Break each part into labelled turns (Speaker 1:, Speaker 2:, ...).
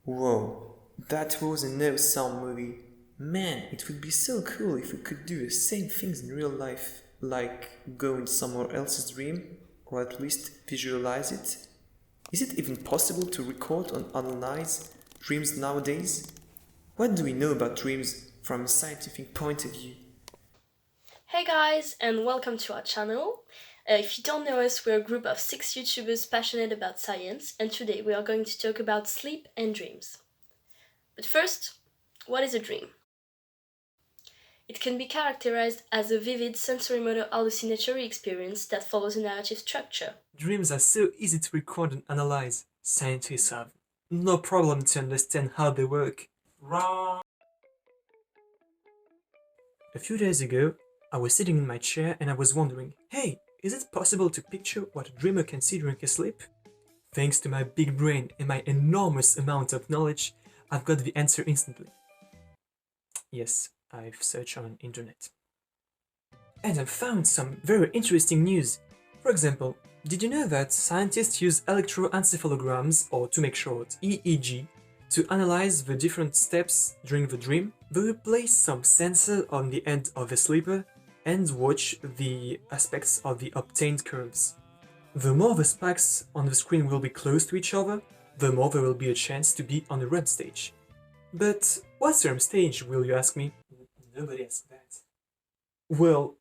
Speaker 1: Whoa, that was an awesome movie. Man, it would be so cool if we could do the same things in real life, like go in someone else's dream, or at least visualize it. Is it even possible to record and analyze dreams nowadays? What do we know about dreams from a scientific point of view?
Speaker 2: Hey guys, and welcome to our channel. If you don't know us, we're a group of 6 YouTubers passionate about science, and today we are going to talk about sleep and dreams. But first, what is a dream? It can be characterized as a vivid sensorimotor hallucinatory experience that follows a narrative structure.
Speaker 1: Dreams are so easy to record and analyze. Scientists have no problem to understand how they work. Wrong! A few days ago, I was sitting in my chair and I was wondering, hey, is it possible to picture what a dreamer can see during his sleep? Thanks to my big brain and my enormous amount of knowledge, I've got the answer instantly. Yes, I've searched on internet. And I've found some very interesting news. For example, did you know that scientists use electroencephalograms, or to make short, EEG, to analyze the different steps during the dream? They will place some sensor on the end of the sleeper and watch the aspects of the obtained curves. The more the spikes on the screen will be close to each other, the more there will be a chance to be on the REM stage. But what's REM stage, will you ask me? Nobody asked that. Well,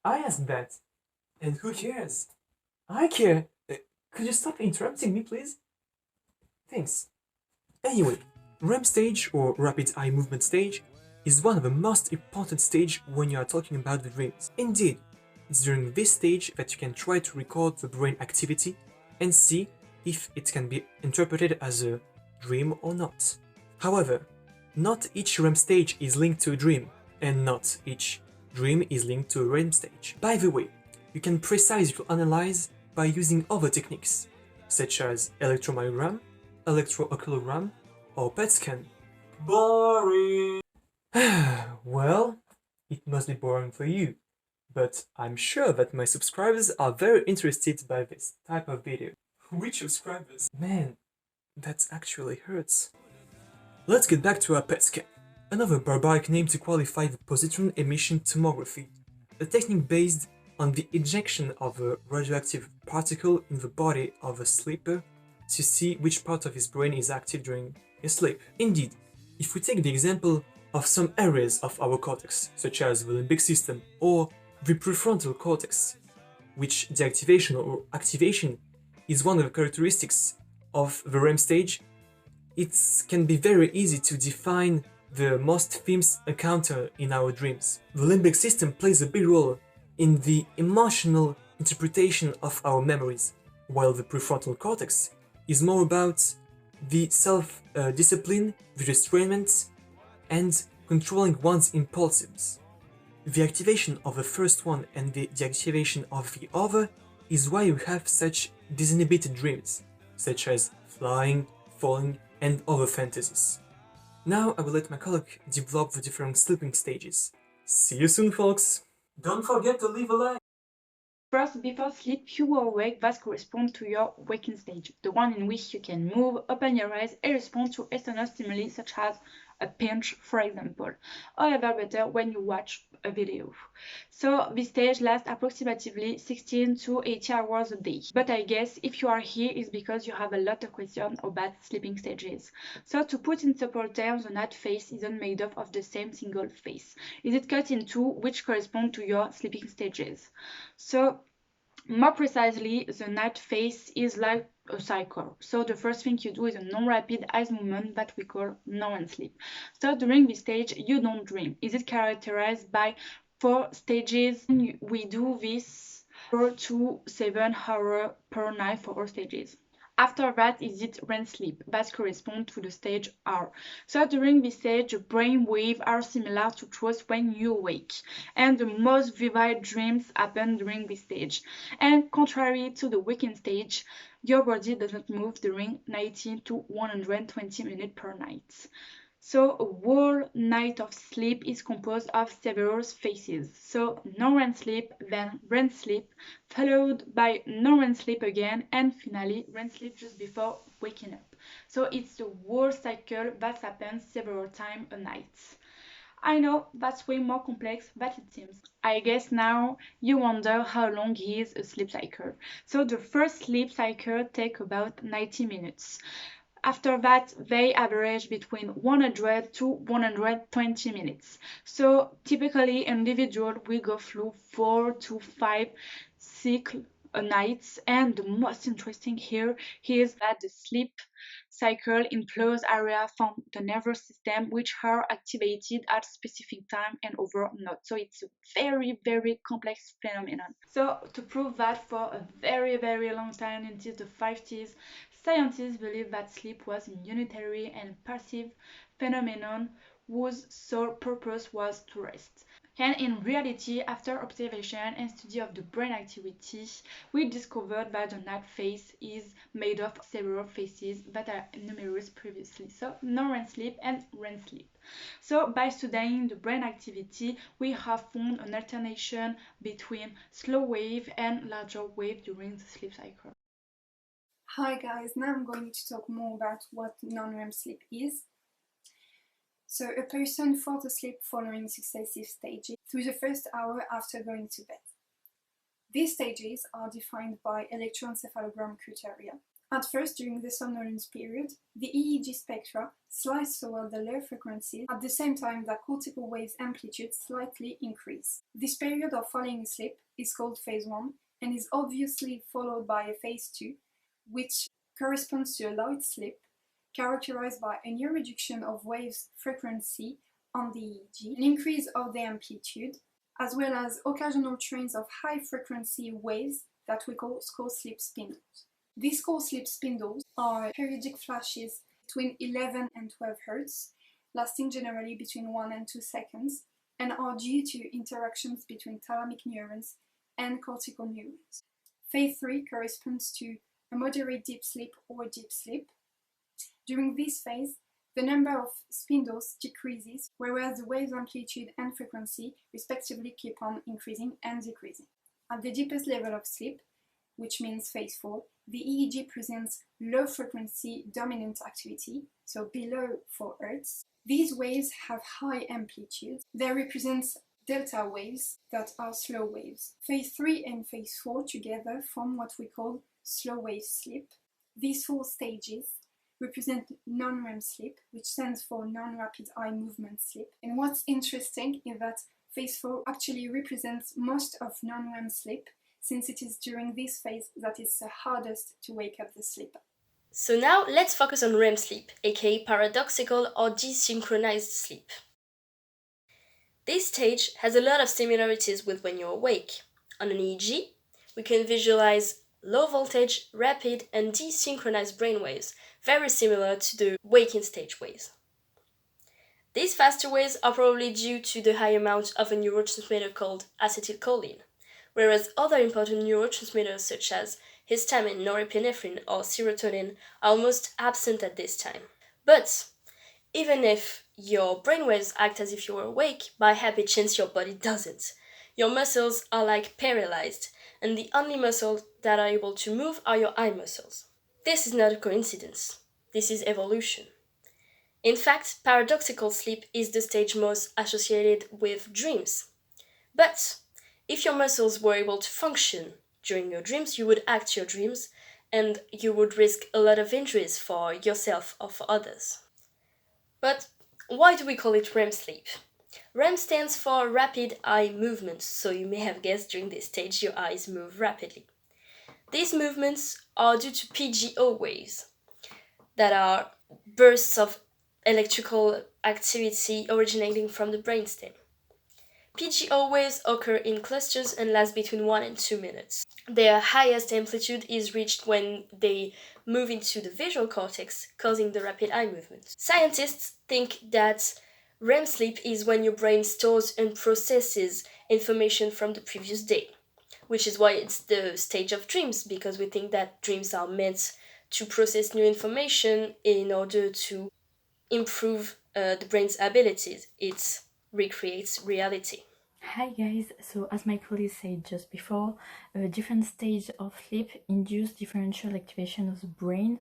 Speaker 1: I asked that. And who cares? I care. Could you stop interrupting me, please? Thanks. Anyway, REM stage, or rapid eye movement stage, is one of the most important stages when you are talking about the dreams. Indeed, it's during this stage that you can try to record the brain activity and see if it can be interpreted as a dream or not. However, not each REM stage is linked to a dream, and not each dream is linked to a REM stage. By the way, you can precisely analyze by using other techniques, such as electromyogram, electrooculogram, or PET scan. Boring! Well, it must be boring for you, but I'm sure that my subscribers are very interested by this type of video. Which subscribers? Man, that actually hurts. Let's get back to our PET scan, another barbaric name to qualify the positron emission tomography, a technique based on the injection of a radioactive particle in the body of a sleeper to see which part of his brain is active during his sleep. Indeed, if we take the example of some areas of our cortex, such as the limbic system or the prefrontal cortex, which deactivation or activation is one of the characteristics of the REM stage, it can be very easy to define the most themes encountered in our dreams. The limbic system plays a big role in the emotional interpretation of our memories, while the prefrontal cortex is more about the self-discipline, the restraint, and controlling one's impulses. The activation of the first one and the deactivation of the other is why we have such disinhibited dreams, such as flying, falling, and other fantasies. Now I will let my colleague develop the different sleeping stages. See you soon, folks! Don't forget to leave a like!
Speaker 3: First, before sleep, you are awake. That corresponds to your waking stage, the one in which you can move, open your eyes, and respond to external stimuli such as a pinch, for example. However, better when you watch a video. So this stage lasts approximately 16 to 80 hours a day. But I guess if you are here, it's because you have a lot of questions about sleeping stages. So to put in simple terms, the night phase isn't made up of the same single phase. Is it cut in two, which correspond to your sleeping stages? So more precisely, the night phase is like a cycle. So the first thing you do is a non-rapid eye movement that we call non-REM sleep. So during this stage, you don't dream. Is it characterized by 4 stages? We do this 4 to 7 hours per night for all stages. After that is it REM sleep, that corresponds to the stage R. So during this stage, the brain waves are similar to those when you awake, and the most vivid dreams happen during this stage. And contrary to the waking stage, your body does not move during 90 to 120 minutes per night. So a whole night of sleep is composed of several phases. So non-REM sleep, then REM sleep, followed by non-REM sleep again, and finally REM sleep just before waking up. So it's the whole cycle that happens several times a night. I know that's way more complex than it seems. I guess now you wonder how long is a sleep cycle. So the first sleep cycle takes about 90 minutes. After that, they average between 100 to 120 minutes. So typically, individual will go through 4 to 5 cycles a night. And the most interesting here is that the sleep cycle includes areas from the nervous system which are activated at specific time and over not. So it's a very, very complex phenomenon. So to prove that, for a very, very long time until the 50s, scientists believed that sleep was a unitary and passive phenomenon whose sole purpose was to rest. And in reality, after observation and study of the brain activity, we discovered that the night phase is made of several phases that are numerous previously. So non-REM sleep and REM sleep. So by studying the brain activity, we have found an alternation between slow wave and larger wave during the sleep cycle.
Speaker 4: Hi guys, now I'm going to talk more about what non-REM sleep is. So a person falls asleep following successive stages through the first hour after going to bed. These stages are defined by electroencephalogram criteria. At first, during the somnolence period, the EEG spectra slides toward the low frequencies at the same time that cortical waves amplitude slightly increase. This period of falling asleep is called phase 1 and is obviously followed by a phase 2, which corresponds to a light sleep, characterized by a new reduction of waves frequency on the EEG, an increase of the amplitude, as well as occasional trains of high frequency waves that we call sleep spindles. These sleep spindles are periodic flashes between 11 and 12 Hz, lasting generally between 1 and 2 seconds, and are due to interactions between thalamic neurons and cortical neurons. Phase 3 corresponds to a moderate deep sleep or deep sleep. During this phase, the number of spindles decreases, whereas the wave amplitude and frequency respectively keep on increasing and decreasing. At the deepest level of sleep, which means phase 4, the EEG presents low frequency dominant activity, so below 4 Hz. These waves have high amplitude. They represent delta waves that are slow waves. Phase 3 and phase 4 together form what we call slow wave sleep. These 4 stages represent non-REM sleep, which stands for non-rapid eye movement sleep. And what's interesting is that phase 4 actually represents most of non-REM sleep, since it is during this phase that it's the hardest to wake up the sleeper.
Speaker 2: So now let's focus on REM sleep, aka paradoxical or desynchronized sleep. This stage has a lot of similarities with when you're awake. On an EEG, we can visualize low voltage, rapid, and desynchronized brainwaves, very similar to the waking stage waves. These faster waves are probably due to the high amount of a neurotransmitter called acetylcholine, whereas other important neurotransmitters such as histamine, norepinephrine, or serotonin are almost absent at this time. But even if your brainwaves act as if you were awake, by happy chance your body doesn't. Your muscles are like paralyzed, and the only muscles that are able to move are your eye muscles. This is not a coincidence. This is evolution. In fact, paradoxical sleep is the stage most associated with dreams. But if your muscles were able to function during your dreams, you would act your dreams, and you would risk a lot of injuries for yourself or for others. But why do we call it REM sleep? REM stands for rapid eye movements, so you may have guessed during this stage your eyes move rapidly. These movements are due to PGO waves, that are bursts of electrical activity originating from the brainstem. PGO waves occur in clusters and last between 1 and 2 minutes. Their highest amplitude is reached when they move into the visual cortex, causing the rapid eye movements. Scientists think that REM sleep is when your brain stores and processes information from the previous day, which is why it's the stage of dreams, because we think that dreams are meant to process new information in order to improve the brain's abilities. It recreates reality.
Speaker 5: Hi guys, so as my colleague said just before, different stages of sleep induce differential activation of the brain.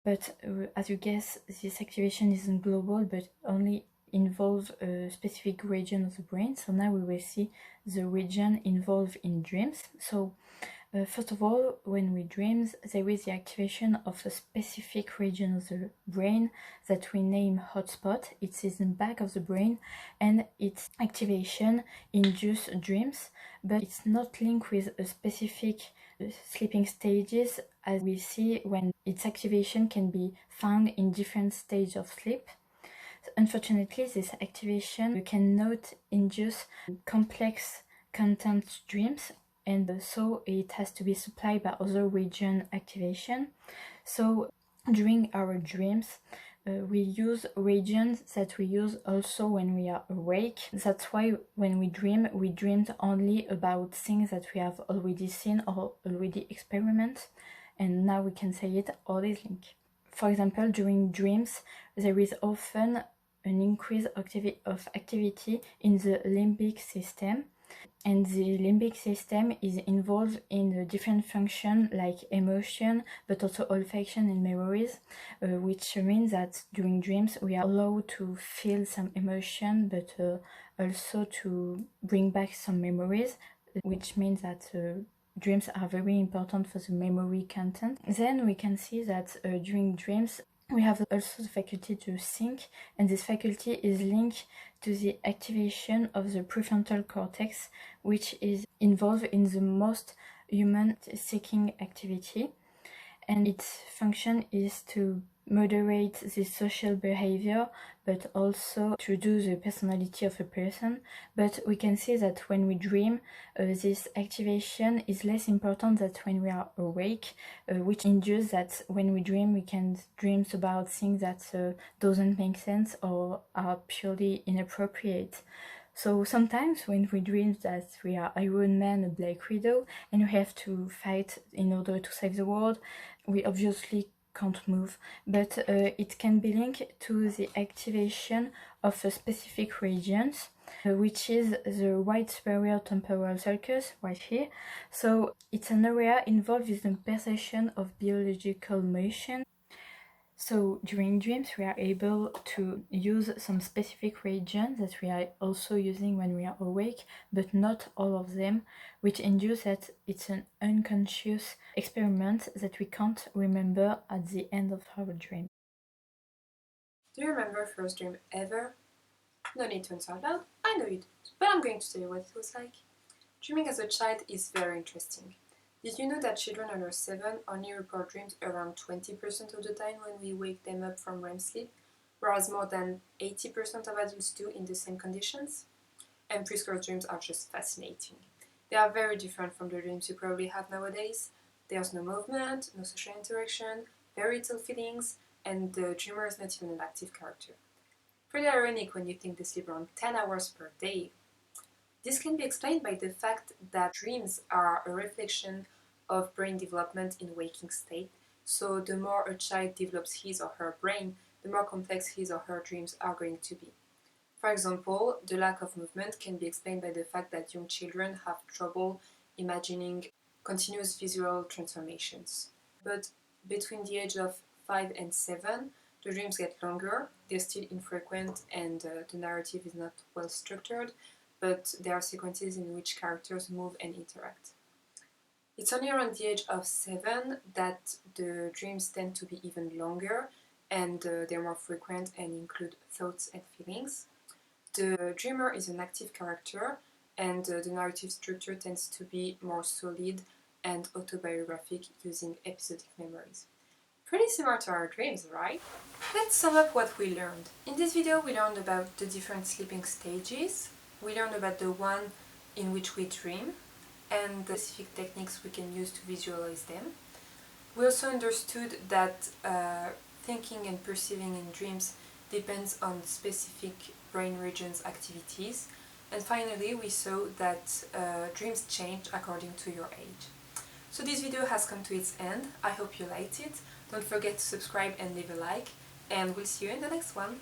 Speaker 5: But as you guess, this activation isn't global, but only involves a specific region of the brain. So now we will see the region involved in dreams. So first of all, when we dream, there is the activation of a specific region of the brain that we name hotspot. It is in the back of the brain, and its activation induces dreams, but it's not linked with a specific sleeping stages, as we see when its activation can be found in different stages of sleep. Unfortunately, this activation cannot induce complex content dreams, and so it has to be supplied by other region activation. So during our dreams, we use regions that we use also when we are awake. That's why when we dreamed only about things that we have already seen or already experienced, and now we can say it all is linked. For example, during dreams, there is often an increase of activity in the limbic system, and the limbic system is involved in different functions like emotion, but also olfaction and memories, which means that during dreams we are allowed to feel some emotion, but also to bring back some memories, which means that dreams are very important for the memory content. Then we can see that during dreams we have also the faculty to think, and this faculty is linked to the activation of the prefrontal cortex, which is involved in the most human-seeking activity, and its function is to moderate the social behavior, but also to do the personality of a person. But we can see that when we dream, this activation is less important than when we are awake, which induces that when we dream, we can dream about things that doesn't make sense or are purely inappropriate. So sometimes when we dream that we are Iron Man, a Black Widow, and we have to fight in order to save the world, we obviously can't move, but it can be linked to the activation of a specific regions, which is the right superior temporal sulcus right here. So it's an area involved with the perception of biological motion. So during dreams we are able to use some specific regions that we are also using when we are awake, but not all of them, which induce that it's an unconscious experiment that we can't remember at the end of our dream.
Speaker 6: Do you remember first dream ever? No need to answer loud, I know you don't, but I'm going to tell you what it was like. Dreaming as a child is very interesting. Did you know that children under 7 only report dreams around 20% of the time when we wake them up from REM sleep, whereas more than 80% of adults do in the same conditions? And preschool dreams are just fascinating. They are very different from the dreams you probably have nowadays. There's no movement, no social interaction, very little feelings, and the dreamer is not even an active character. Pretty ironic when you think they sleep around 10 hours per day. This can be explained by the fact that dreams are a reflection of brain development in waking state, so the more a child develops his or her brain, the more complex his or her dreams are going to be. For example, the lack of movement can be explained by the fact that young children have trouble imagining continuous visual transformations. But between the age of 5 and 7, the dreams get longer, they're still infrequent, and the narrative is not well structured, but there are sequences in which characters move and interact. It's only around the age of 7 that the dreams tend to be even longer, and they're more frequent and include thoughts and feelings. The dreamer is an active character, and the narrative structure tends to be more solid and autobiographic, using episodic memories. Pretty similar to our dreams, right? Let's sum up what we learned. In this video we learned about the different sleeping stages, we learned about the one in which we dream, and the specific techniques we can use to visualize them. We also understood that thinking and perceiving in dreams depends on specific brain regions activities. And finally, we saw that dreams change according to your age. So this video has come to its end. I hope you liked it. Don't forget to subscribe and leave a like, and we'll see you in the next one.